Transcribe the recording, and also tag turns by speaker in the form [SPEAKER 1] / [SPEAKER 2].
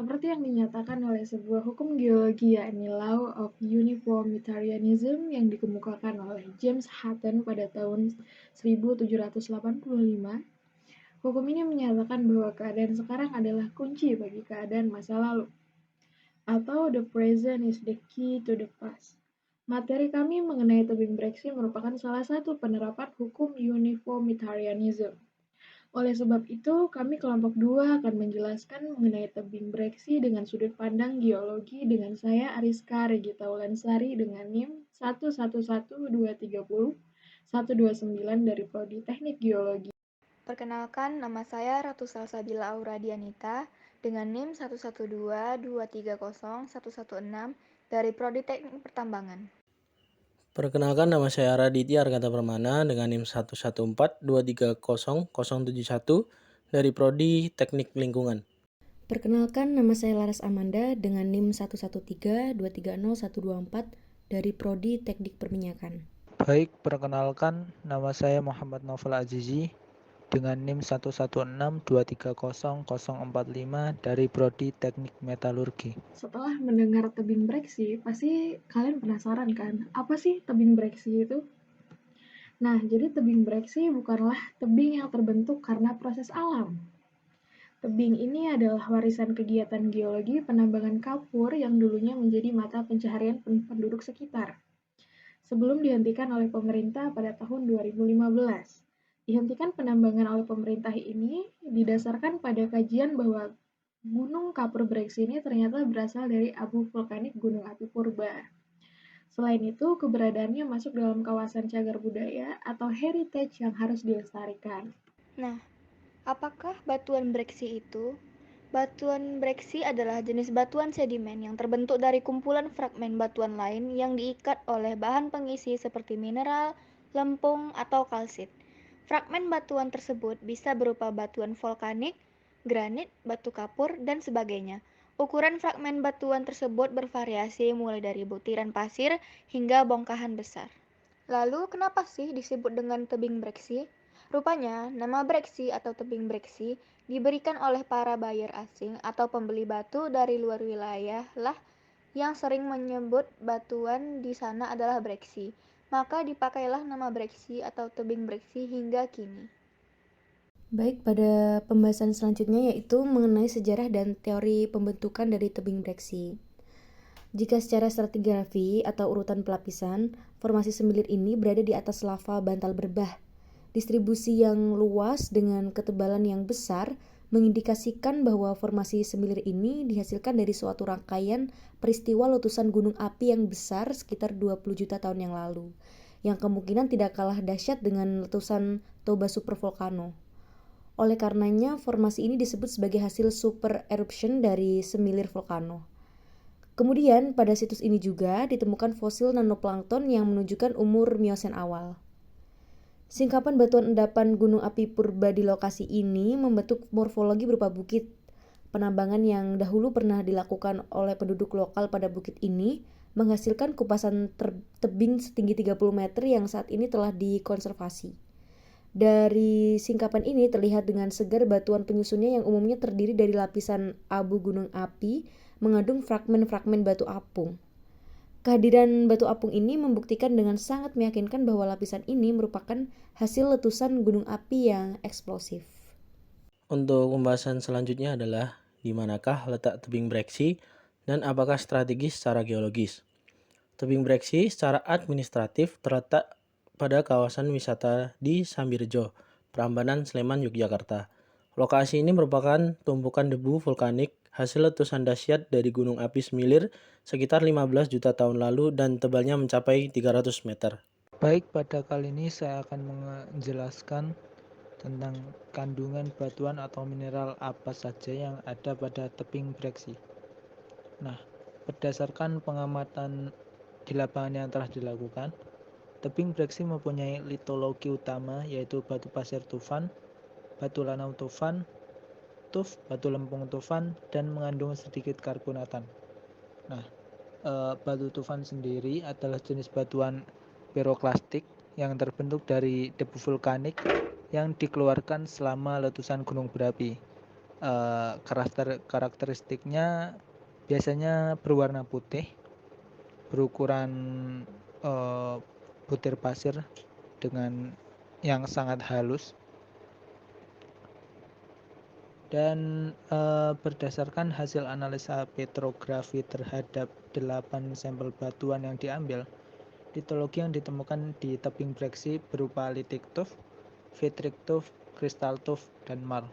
[SPEAKER 1] seperti yang dinyatakan oleh sebuah hukum geologi yakni Law of Uniformitarianism yang dikemukakan oleh James Hutton pada tahun 1785, hukum ini menyatakan bahwa keadaan sekarang adalah kunci bagi keadaan masa lalu, atau the present is the key to the past. Materi kami mengenai tebing breksi merupakan salah satu penerapan hukum uniformitarianism. Oleh sebab itu, kami kelompok 2 akan menjelaskan mengenai tebing breksi dengan sudut pandang geologi dengan saya Ariska Regita Ulansari dengan NIM 111230 dari Prodi Teknik Geologi.
[SPEAKER 2] Perkenalkan, nama saya Ratu Salsabila Aura Dianita dengan NIM 1122230116 dari Prodi Teknik Pertambangan.
[SPEAKER 3] Perkenalkan, nama saya Raditya Arganta Permana dengan NIM 1142300071 dari Prodi Teknik Lingkungan.
[SPEAKER 4] Perkenalkan, nama saya Laras Amanda dengan NIM 1132300124 dari Prodi Teknik Perminyakan.
[SPEAKER 5] Baik, perkenalkan, nama saya Muhammad Novel Azizi dengan NIM 1162300045 dari Prodi Teknik Metalurgi.
[SPEAKER 1] Setelah mendengar tebing breksi, pasti kalian penasaran kan, apa sih tebing breksi itu? Nah, jadi tebing breksi bukanlah tebing yang terbentuk karena proses alam. Tebing ini adalah warisan kegiatan geologi penambangan kapur yang dulunya menjadi mata pencaharian penduduk sekitar. Sebelum dihentikan oleh pemerintah pada tahun 2015. Dihentikan penambangan oleh pemerintah ini didasarkan pada kajian bahwa Gunung Kapur Breksi ini ternyata berasal dari abu vulkanik Gunung Api Purba. Selain itu, keberadaannya masuk dalam kawasan cagar budaya atau heritage yang harus dilestarikan.
[SPEAKER 2] Nah, apakah batuan breksi itu? Batuan breksi adalah jenis batuan sedimen yang terbentuk dari kumpulan fragmen batuan lain yang diikat oleh bahan pengisi seperti mineral, lempung, atau kalsit. Fragmen batuan tersebut bisa berupa batuan vulkanik, granit, batu kapur, dan sebagainya. Ukuran fragmen batuan tersebut bervariasi mulai dari butiran pasir hingga bongkahan besar. Lalu, kenapa sih disebut dengan tebing breksi? Rupanya, nama breksi atau tebing breksi diberikan oleh para buyer asing atau pembeli batu dari luar wilayah lah yang sering menyebut batuan di sana adalah breksi. Maka dipakailah nama breksi atau tebing breksi hingga kini.
[SPEAKER 4] Baik, pada pembahasan selanjutnya yaitu mengenai sejarah dan teori pembentukan dari tebing breksi. Jika secara stratigrafi atau urutan pelapisan, formasi semilir ini berada di atas lava bantal berbah. Distribusi yang luas dengan ketebalan yang besar mengindikasikan bahwa formasi semilir ini dihasilkan dari suatu rangkaian peristiwa letusan gunung api yang besar sekitar 20 juta tahun yang lalu, yang kemungkinan tidak kalah dahsyat dengan letusan Toba supervolcano. Oleh karenanya, formasi ini disebut sebagai hasil super eruption dari semilir volcano. Kemudian, pada situs ini juga ditemukan fosil nanoplankton yang menunjukkan umur Miosen awal. Singkapan batuan endapan gunung api purba di lokasi ini membentuk morfologi berupa bukit. Penambangan yang dahulu pernah dilakukan oleh penduduk lokal pada bukit ini menghasilkan kupasan tebing setinggi 30 meter yang saat ini telah dikonservasi. Dari singkapan ini terlihat dengan segar batuan penyusunnya yang umumnya terdiri dari lapisan abu gunung api mengandung fragmen-fragmen batu apung. Kehadiran batu apung ini membuktikan dengan sangat meyakinkan bahwa lapisan ini merupakan hasil letusan gunung api yang eksplosif.
[SPEAKER 3] Untuk pembahasan selanjutnya adalah di manakah letak tebing breksi dan apakah strategis secara geologis. Tebing breksi secara administratif terletak pada kawasan wisata di Sambirjo, Prambanan, Sleman, Yogyakarta. Lokasi ini merupakan tumpukan debu vulkanik hasil letusan dahsyat dari gunung api Semilir sekitar 15 juta tahun lalu dan tebalnya mencapai 300 meter.
[SPEAKER 5] Baik, pada kali ini saya akan menjelaskan tentang kandungan batuan atau mineral apa saja yang ada pada tebing breksi. Nah, berdasarkan pengamatan di lapangan yang telah dilakukan, tebing breksi mempunyai litologi utama yaitu batu pasir tufan, batu lanau tufan, batu lempung tufan, dan mengandung sedikit karbonatan. Nah, batu tufan sendiri adalah jenis batuan piroklastik yang terbentuk dari debu vulkanik yang dikeluarkan selama letusan gunung berapi. Karakteristiknya biasanya berwarna putih, berukuran butir pasir dengan yang sangat halus, dan berdasarkan hasil analisa petrografi terhadap 8 sampel batuan yang diambil, litologi yang ditemukan di tebing breksi berupa litik tuff, vitrik tuff, kristal tuff, dan marl.